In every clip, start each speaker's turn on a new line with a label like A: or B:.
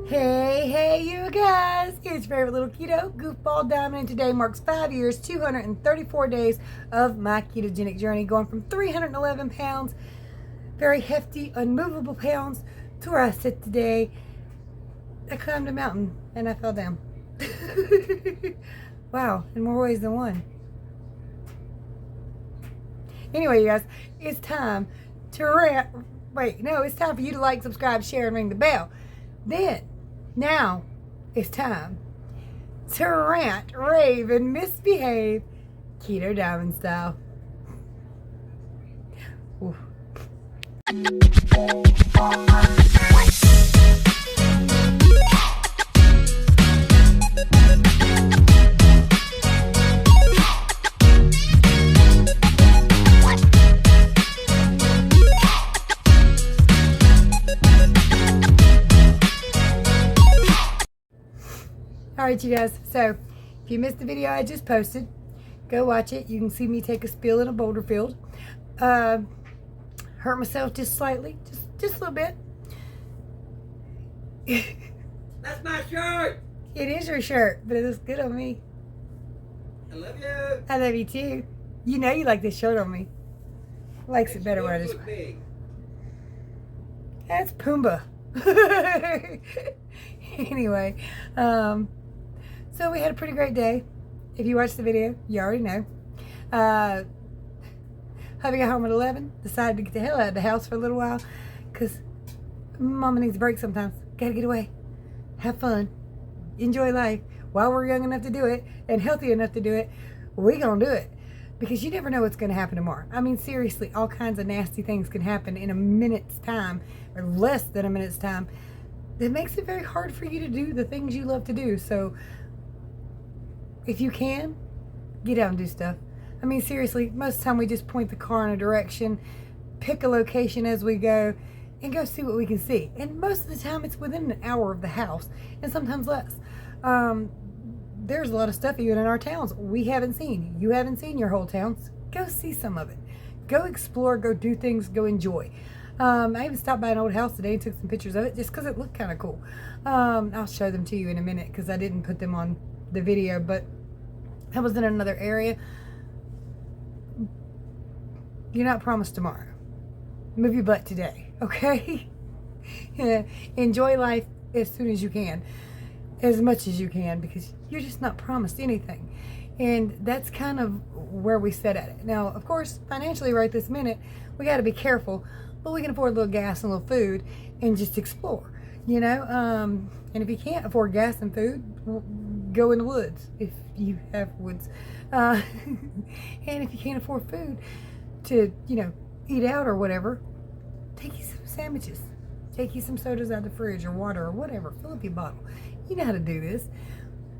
A: Hey, you guys! It's your favorite little keto goofball Diamond, and today marks 5 years, 234 days of my ketogenic journey, going from 311 pounds, very hefty, unmovable pounds, to where I sit today. I climbed a mountain and I fell down. Wow, in more ways than one. Anyway, you guys, it's time to it's time for you to like, subscribe, share, and ring the bell. Now it's time to rant, rave, and misbehave Keto Diamond style. Ooh. Alright, you guys, so if you missed the video I just posted, go watch it. You can see me take a spill in a boulder field. Hurt myself just slightly, just a little bit.
B: That's my shirt!
A: It is your shirt, but it looks good on me.
B: I love you.
A: I love you too. You know you like this shirt on me. Likes it better when I just... That's Pumbaa. Anyway, so we had a pretty great day. If you watched the video, you already know. Hubby got home at 11, decided to get the hell out of the house for a little while, because mama needs a break sometimes. Gotta get away, have fun, enjoy life. While we're young enough to do it, and healthy enough to do it, we gonna do it. Because you never know what's gonna happen tomorrow. I mean, seriously, all kinds of nasty things can happen in a minute's time, or less than a minute's time. That makes it very hard for you to do the things you love to do. So if you can, get out and do stuff. I mean, seriously, most of the time we just point the car in a direction, pick a location as we go, and go see what we can see. And most of the time it's within an hour of the house, and sometimes less. There's a lot of stuff even in our towns we haven't seen. You haven't seen your whole towns. Go see some of it. Go explore, go do things, go enjoy. I even stopped by an old house today and took some pictures of it just because it looked kind of cool. I'll show them to you in a minute because I didn't put them on the video, but I was in another area. You're not promised tomorrow. Move your butt today, okay? Enjoy life as soon as you can, as much as you can, because you're just not promised anything. And that's kind of where we sit at it. Now, of course, financially right this minute, we got to be careful, but we can afford a little gas and a little food and just explore, you know? And if you can't afford gas and food, go in the woods if you have woods. And if you can't afford food to, you know, eat out or whatever, take you some sandwiches. Take you some sodas out of the fridge or water or whatever. Fill up your bottle. You know how to do this.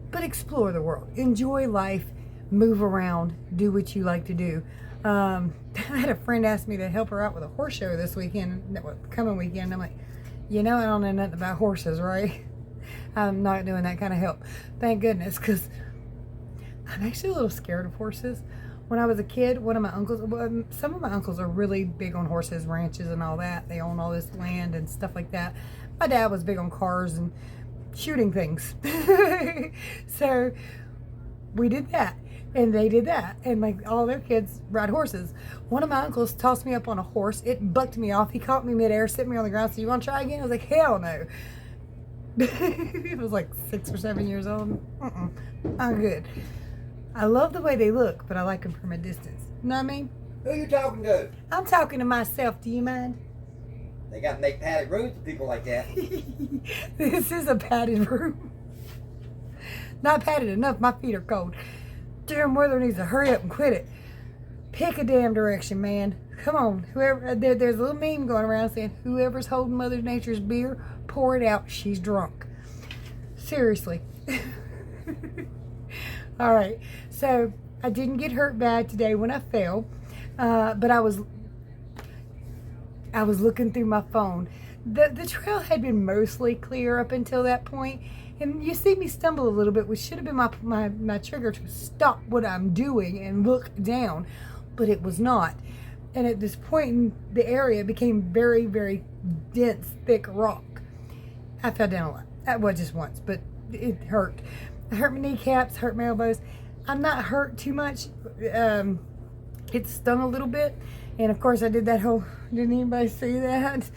A: But explore the world. Enjoy life. Move around. Do what you like to do. I had a friend ask me to help her out with a horse show this weekend, coming weekend. I'm like, you know, I don't know nothing about horses, right? I'm not doing that kind of help. Thank goodness, because I'm actually a little scared of horses. When I was a kid, one of my uncles, some of my uncles are really big on horses, ranches and all that. They own all this land and stuff like that. My dad was big on cars and shooting things. So we did that. And they did that. And like all their kids ride horses. One of my uncles tossed me up on a horse. It bucked me off. He caught me midair, set me on the ground. Said, "You want to try again?" I was like, hell no. It was like 6 or 7 years old. I'm good. I love the way they look, but I like them from a distance. You know what I mean?
B: Who you talking to?
A: I'm talking to myself. Do you mind?
B: They got to make padded rooms for people like that.
A: This is a padded room. Not padded enough. My feet are cold. Damn weather needs to hurry up and quit it. Pick a damn direction, man. Come on. Whoever there's a little meme going around saying, whoever's holding Mother Nature's beer, pour it out. She's drunk. Seriously. All right. So I didn't get hurt bad today when I fell, but I was looking through my phone. The trail had been mostly clear up until that point. And you see me stumble a little bit, which should have been my trigger to stop what I'm doing and look down, but it was not. And at this point, the area became very, very dense, thick rock. I fell down a lot. Well, just once, but it hurt. It hurt my kneecaps, hurt my elbows. I'm not hurt too much. It stung a little bit. And of course I did that whole, didn't anybody see that?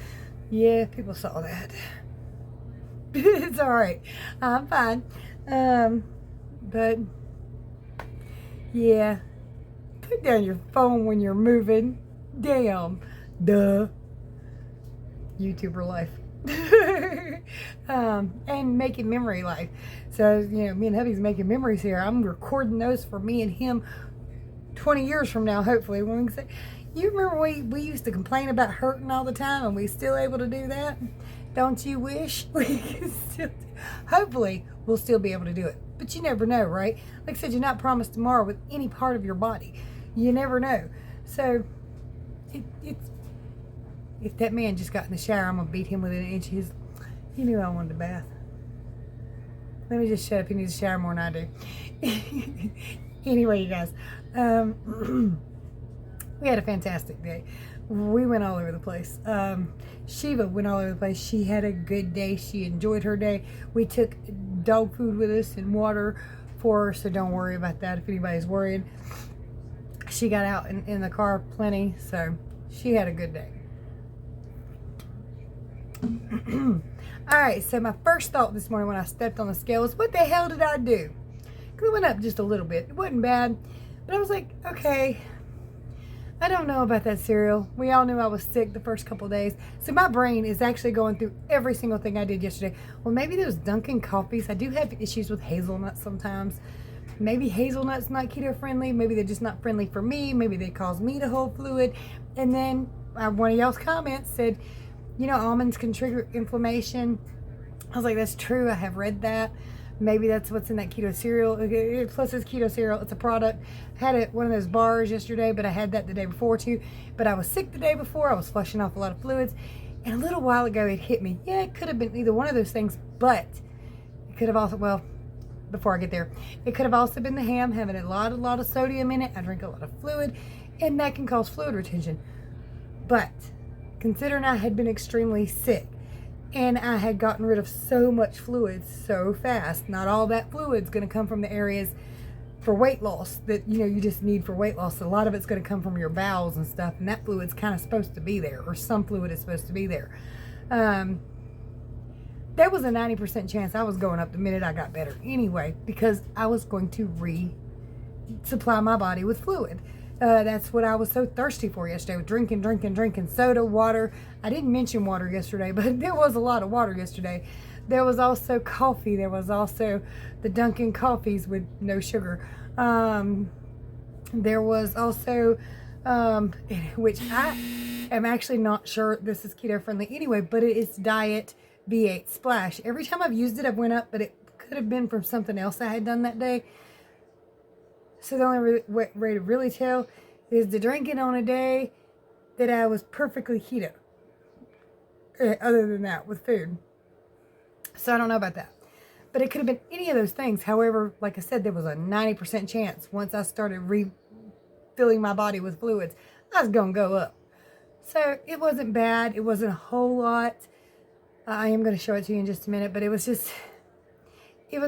A: Yeah, people saw that. It's all right. I'm fine. But yeah, put down your phone when you're moving. Damn. Duh. YouTuber life. And making memory life. So, you know, me and hubby's making memories here. I'm recording those for me and him 20 years from now, hopefully, when we can say, you remember we used to complain about hurting all the time and we still able to do that? Don't you wish we could still hopefully we'll still be able to do it. But you never know, right? Like I said, you're not promised tomorrow with any part of your body. You never know. So it's if that man just got in the shower, I'm gonna beat him within an inch of his. He knew I wanted a bath. Let me just shut up. He needs a shower more than I do. Anyway, you guys, we had a fantastic day. We went all over the place. Shiva went all over the place. She had a good day. She enjoyed her day. We took dog food with us and water for her, so don't worry about that if anybody's worried. She got out in the car plenty, so she had a good day. Alright, so my first thought this morning when I stepped on the scale was, what the hell did I do? Because it went up just a little bit. It wasn't bad, but I was like, okay, I don't know about that cereal. We all knew I was sick the first couple of days. So my brain is actually going through every single thing I did yesterday. Well, maybe those Dunkin' coffees. I do have issues with hazelnuts sometimes. Maybe hazelnuts not keto friendly. Maybe they're just not friendly for me. Maybe they cause me to hold fluid. And then one of y'all's comments said, you know, almonds can trigger inflammation. I was like, that's true. I have read that. Maybe that's what's in that keto cereal. Plus, it's keto cereal. It's a product. I had one of those bars yesterday, but I had that the day before too. But I was sick the day before. I was flushing off a lot of fluids. And a little while ago, it hit me. Yeah, it could have been either one of those things, but it could have also, well, before I get there, it could have also been the ham having a lot of sodium in it. I drink a lot of fluid, and that can cause fluid retention. But considering I had been extremely sick and I had gotten rid of so much fluid so fast, not all that fluid's going to come from the areas for weight loss that, you know, you just need for weight loss. A lot of it's going to come from your bowels and stuff, and that fluid's kind of supposed to be there, or some fluid is supposed to be there. There was a 90% chance I was going up the minute I got better anyway, because I was going to resupply my body with fluid. That's what I was so thirsty for yesterday, with drinking soda, water. I didn't mention water yesterday, but there was a lot of water yesterday. There was also coffee. There was also the Dunkin' coffees with no sugar. There was also, which I am actually not sure this is keto friendly anyway, but it is Diet V8 Splash. Every time I've used it, I've went up, but it could have been from something else I had done that day. So the only way to really tell is to drink it on a day that I was perfectly keto. Other than that, with food. So I don't know about that. But it could have been any of those things. However, like I said, there was a 90% chance once I started refilling my body with fluids, I was going to go up. So it wasn't bad. It wasn't a whole lot. I am going to show it to you in just a minute. But it was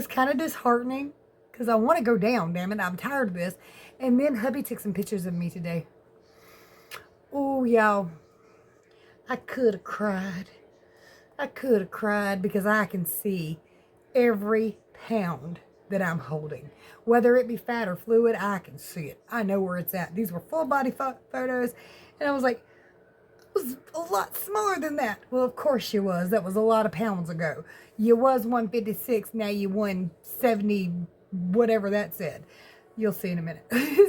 A: kind of disheartening. Because I want to go down, damn it. I'm tired of this. And then hubby took some pictures of me today. Oh, y'all. I could have cried. I could have cried because I can see every pound that I'm holding. Whether it be fat or fluid, I can see it. I know where it's at. These were full body photos. And I was like, it was a lot smaller than that. Well, of course you was. That was a lot of pounds ago. You was 156. Now you 170. Whatever that said. You'll see in a minute.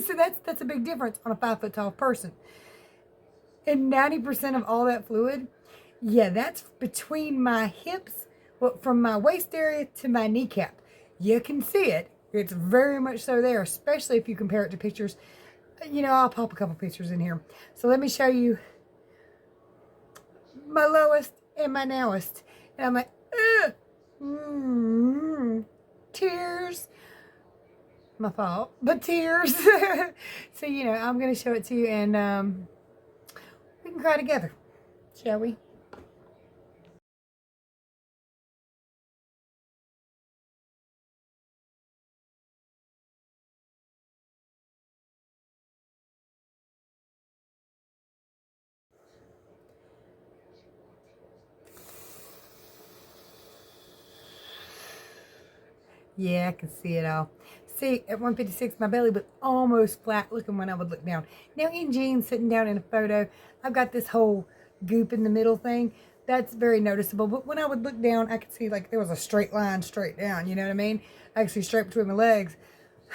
A: So that's a big difference on a 5 foot tall person. And 90% of all that fluid, yeah, that's between my hips, well, from my waist area to my kneecap. You can see it. It's very much so there, especially if you compare it to pictures. You know, I'll pop a couple pictures in here. So let me show you my lowest and my nowest. And I'm like, tears. My fault, but tears. So, you know, I'm going to show it to you, and we can cry together, shall we? Yeah, I can see it all. See, at 156, my belly was almost flat looking when I would look down. Now, in jeans, sitting down in a photo, I've got this whole goop in the middle thing. That's very noticeable. But when I would look down, I could see like there was a straight line straight down. You know what I mean? Actually, straight between my legs.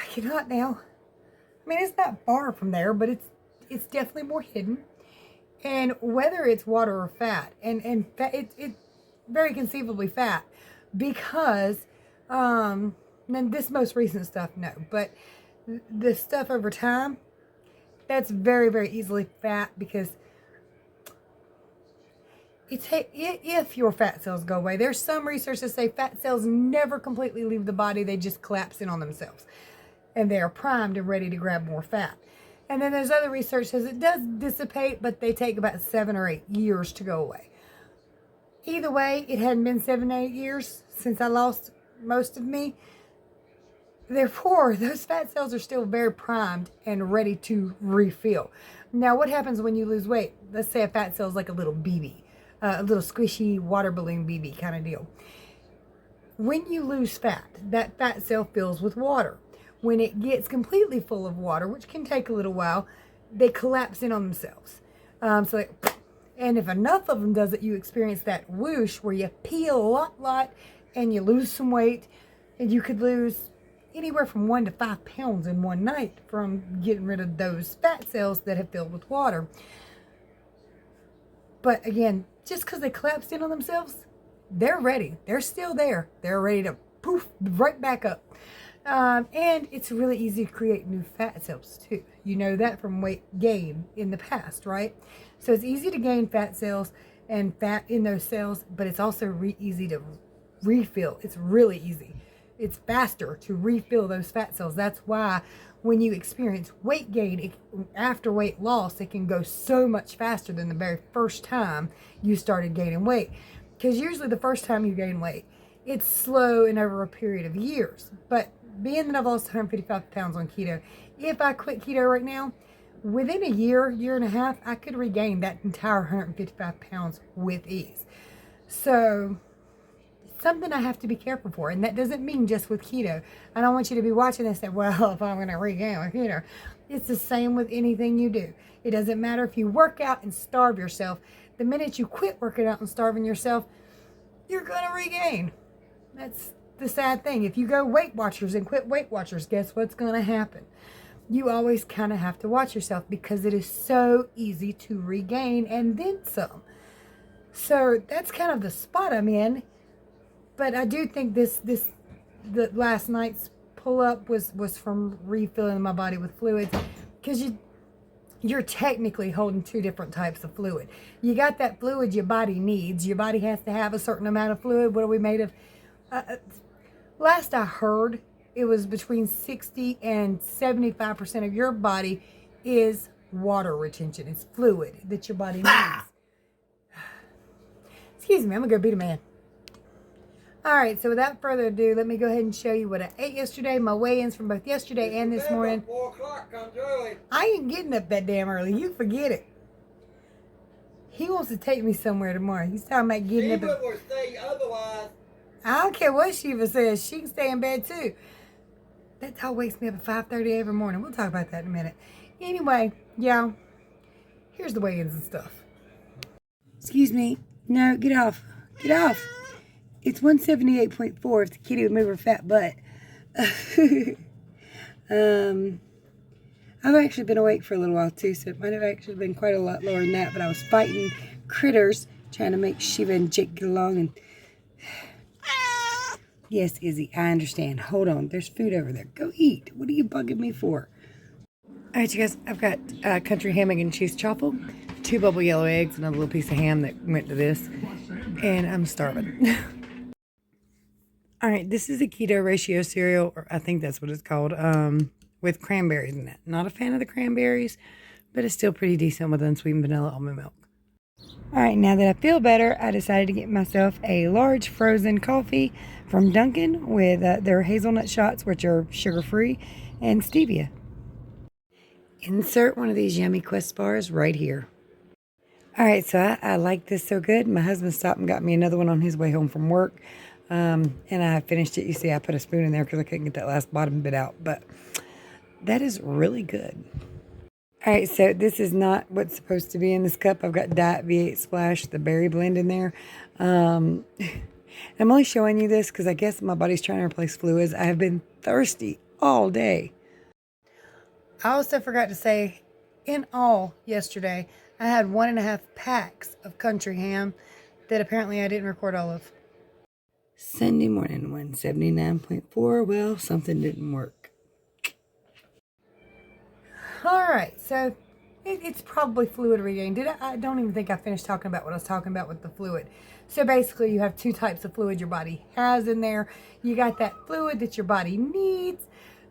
A: I cannot now. I mean, it's not far from there, but it's definitely more hidden. And whether it's water or fat, and fat, it's very conceivably fat, because and this most recent stuff, no, but the stuff over time, that's very, very easily fat, because if your fat cells go away, there's some research that say fat cells never completely leave the body, they just collapse in on themselves, and they are primed and ready to grab more fat. And then there's other research that says it does dissipate, but they take about 7 or 8 years to go away. Either way, it hadn't been 7 or 8 years since I lost most of me. Therefore, those fat cells are still very primed and ready to refill. Now, what happens when you lose weight? Let's say a fat cell is like a little BB, a little squishy water balloon BB kind of deal. When you lose fat, that fat cell fills with water. When it gets completely full of water, which can take a little while, they collapse in on themselves. And if enough of them does it, you experience that whoosh where you peel a lot, and you lose some weight, and you could lose anywhere from 1 to 5 pounds in one night from getting rid of those fat cells that have filled with water. But again, just because they collapsed in on themselves, they're ready. They're still there. They're ready to poof right back up. And it's really easy to create new fat cells too. You know that from weight gain in the past, right? So it's easy to gain fat cells and fat in those cells, but it's also easy to refill. It's really easy. It's faster to refill those fat cells. That's why when you experience weight gain after weight loss, it can go so much faster than the very first time you started gaining weight. Because usually the first time you gain weight, it's slow and over a period of years. But being that I've lost 155 pounds on keto, if I quit keto right now, within a year and a half, I could regain that entire 155 pounds with ease. So it's something I have to be careful for. And that doesn't mean just with keto. I don't want you to be watching this and say, well, if I'm going to regain with keto. It's the same with anything you do. It doesn't matter if you work out and starve yourself. The minute you quit working out and starving yourself, you're going to regain. That's the sad thing. If you go Weight Watchers and quit Weight Watchers, guess what's going to happen? You always kind of have to watch yourself, because it is so easy to regain and then some. So that's kind of the spot I'm in. But I do think the last night's pull up was from refilling my body with fluids, because you're technically holding 2 different types of fluid. You got that fluid your body needs. Your body has to have a certain amount of fluid. What are we made of? Last I heard, it was between 60 and 75% of your body is water retention. It's fluid that your body needs. Excuse me, I'm going to go beat a man. All right, so without further ado, let me go ahead and show you what I ate yesterday, my weigh-ins from both yesterday and this morning.
B: 4 o'clock comes early.
A: I ain't getting up that damn early. You forget it. He wants to take me somewhere tomorrow. He's talking about getting up.
B: Shiva will say otherwise.
A: I don't care what Shiva says. She can stay in bed too. That dog wakes me up at 5:30 every morning. We'll talk about that in a minute. Anyway, y'all, here's the weigh-ins and stuff. Excuse me. No, get off. Get off. It's 178.4 if the kitty would move her fat butt. I've actually been awake for a little while too, so it might have actually been quite a lot lower than that, but I was fighting critters, trying to make Shiva and Jake get along, and yes, Izzy, I understand. Hold on, there's food over there. Go eat. What are you bugging me for? All right, you guys, I've got country ham, egg, and cheese chaffle, 2 bubble yellow eggs, another little piece of ham that went to this, and I'm starving. All right, this is a keto ratio cereal, or I think that's what it's called, with cranberries in it. Not a fan of the cranberries, but it's still pretty decent with unsweetened vanilla almond milk. All right, now that I feel better, I decided to get myself a large frozen coffee from Dunkin' with their hazelnut shots, which are sugar-free, and stevia. Insert one of these Yummy Quest bars right here. All right, so I like this so good. My husband stopped and got me another one on his way home from work. And I finished it. You see, I put a spoon in there because I couldn't get that last bottom bit out. But that is really good. All right, so this is not what's supposed to be in this cup. I've got Diet V8 Splash, the berry blend in there. I'm only showing you this because I guess my body's trying to replace fluids. I have been thirsty all day. I also forgot to say, in all, yesterday, I had 1.5 packs of country ham that apparently I didn't record all of. Sunday morning, 179.4. Well, something didn't work. All right, so it's probably fluid regain. I don't even think I finished talking about what I was talking about with the fluid. So basically, you have 2 types of fluid your body has in there. You got that fluid that your body needs,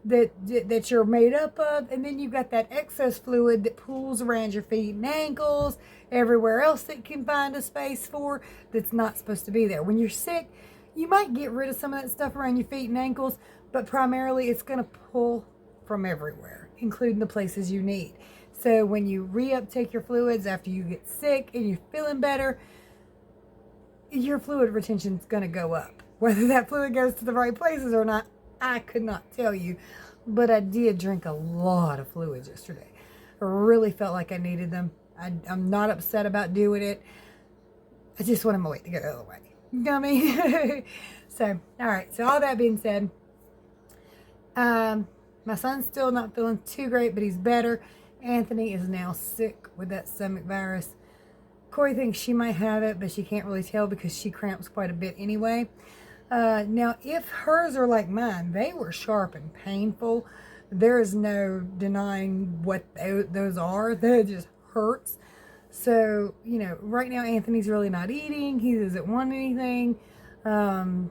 A: that you're made up of, and then you've got that excess fluid that pools around your feet and ankles, everywhere else that can find a space for, that's not supposed to be there. When you're sick, you might get rid of some of that stuff around your feet and ankles, but primarily it's going to pull from everywhere, including the places you need. So when you reuptake your fluids after you get sick and you're feeling better, your fluid retention is going to go up. Whether that fluid goes to the right places or not, I could not tell you, but I did drink a lot of fluids yesterday. I really felt like I needed them. I'm not upset about doing it. I just wanted my weight to go the other way. You know what I mean? So, all right. So all that being said, my son's still not feeling too great, but he's better. Anthony is now sick with that stomach virus. Corey thinks she might have it, but she can't really tell because she cramps quite a bit anyway. Now, if hers are like mine, they were sharp and painful. There is no denying what those are. That just hurts. So, you know, right now Anthony's really not eating. He doesn't want anything. And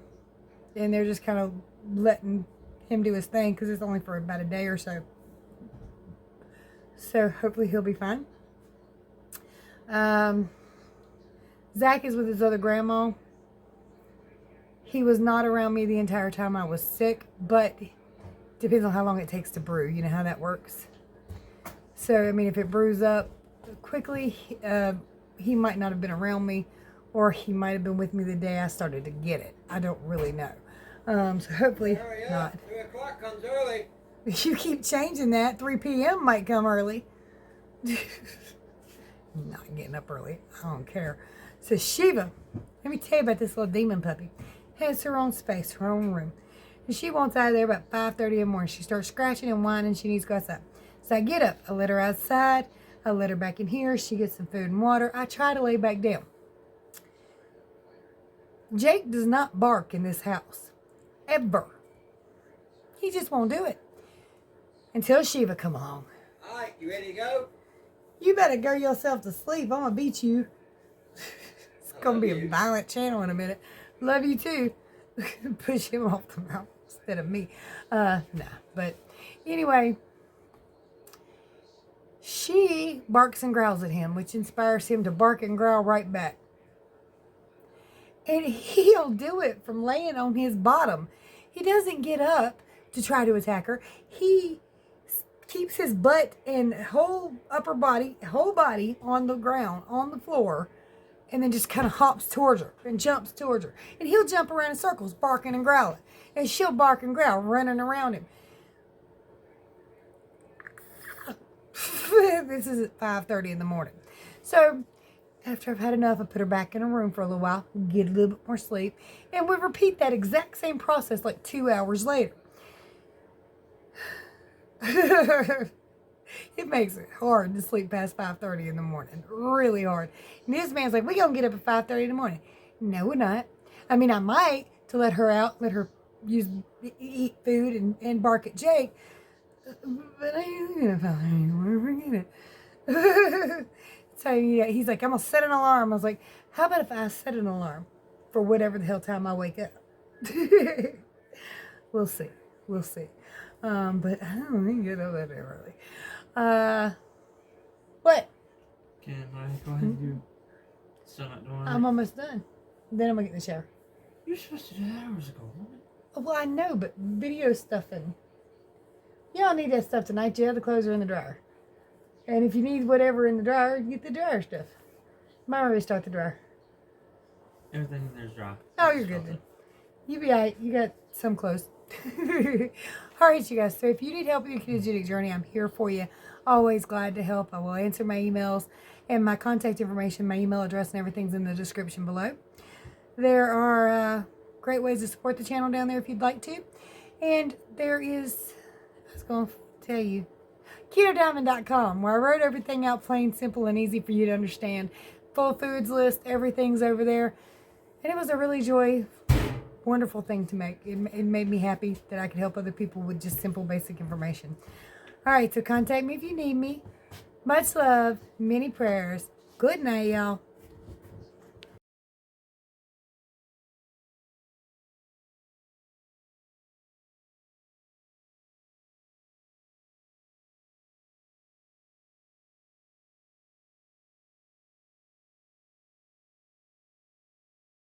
A: they're just kind of letting him do his thing because it's only for about a day or so. So hopefully he'll be fine. Zach is with his other grandma. He was not around me the entire time I was sick, but depends on how long it takes to brew. You know how that works. So, I mean, if it brews up quickly, he might not have been around me, or he might have been with me the day I started to get it. I don't really know. So hopefully not.
B: 3 o'clock comes early.
A: You keep changing that. 3 p.m. might come early. Not getting up early. I don't care. So Shiva, let me tell you about this little demon puppy. Has her own space, her own room. And she wants out of there about 5:30 in the morning. She starts scratching and whining. She needs to go outside. So I get up. I let her outside. I let her back in here. She gets some food and water. I try to lay back down. Jake does not bark in this house. Ever. He just won't do it. Until Shiva come along.
B: All right, you ready to go?
A: You better go yourself to sleep. I'm going to beat you. It's going to be a violent channel in a minute. Love you too. Push him off the mouth instead of me. Nah. But anyway, she barks and growls at him, which inspires him to bark and growl right back. And he'll do it from laying on his bottom. He doesn't get up to try to attack her. He keeps his butt and whole body on the ground, on the floor, and then just kind of hops towards her and jumps towards her. And he'll jump around in circles, barking and growling. And she'll bark and growl, running around him. This is at 5:30 in the morning. So, after I've had enough, I put her back in her room for a little while, get a little bit more sleep, and we repeat that exact same process like 2 hours later. It makes it hard to sleep past 5:30 in the morning. Really hard. And this man's like, we gonna get up at 5:30 in the morning. No, we're not. I mean, I might to let her out, let her eat food and bark at Jake. But I ain't gonna follow anymore. Forget it. So yeah, he's like, I'm gonna set an alarm. I was like, how about if I set an alarm for whatever the hell time I wake up? We'll see. We'll see. But I don't think get up that early. What?
C: Can I go ahead and do? Still not doing it?
A: I'm almost done. Then I'm gonna get in the shower.
C: You're supposed to do that hours ago, woman.
A: Well, I know, but video stuff and y'all need that stuff tonight. Yeah, the clothes are in the dryer. And if you need whatever in the dryer, get the dryer stuff. Might already start the dryer.
C: Everything in there's dry.
A: Oh, you're good then. You be all right. You got some close. All right, you guys. So if you need help with your ketogenic journey, I'm here for you. Always glad to help. I will answer my emails and my contact information, my email address, and everything's in the description below. There are great ways to support the channel down there if you'd like to. And there is, I was going to tell you, KetoDiamond.com, where I wrote everything out plain, simple, and easy for you to understand. Full foods list, everything's over there. And it was a really wonderful thing to make. It made me happy that I could help other people with just simple, basic information. All right, so contact me if you need me. Much love, many prayers. Good night, y'all.